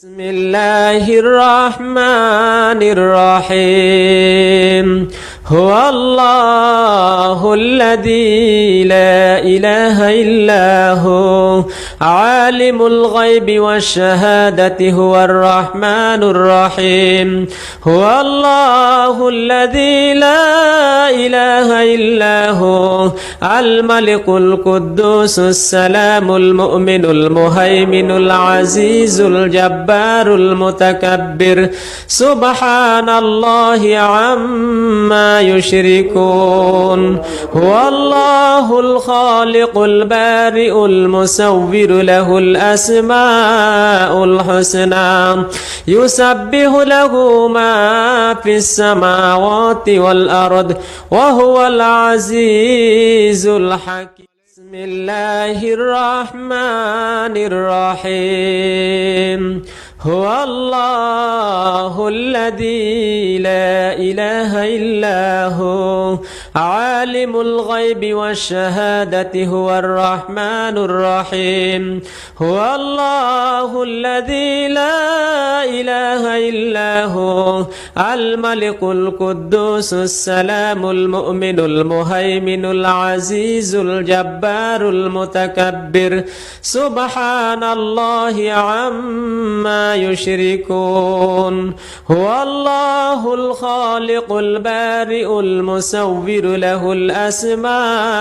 بسم الله الرحمن الرحيم هو الله الذي لا إله إلا هو عالم الغيب والشهادة هو الرحمن الرحيم هو الله الذي لا إله إلا هو الملك القدوس السلام المؤمن المهيمن العزيز الجبار المتكبر سبحان الله عما يشركون هو الله الخالق البارئ المصور له الأسماء الحسنى يسبح له ما في السماوات والأرض وهو العزيز الحكيم بسم الله الرحمن الرحيم هو الله الذي لا إله إلا هو عالم الغيب والشهادة هو الرحمن الرحيم هو الله الذي لا إله إلا هو الملك القدوس السلام المؤمن المهيمن العزيز الجبار المتكبر سبحان الله عما يشركون هو الله الخالق البارئ المصور له الأسماء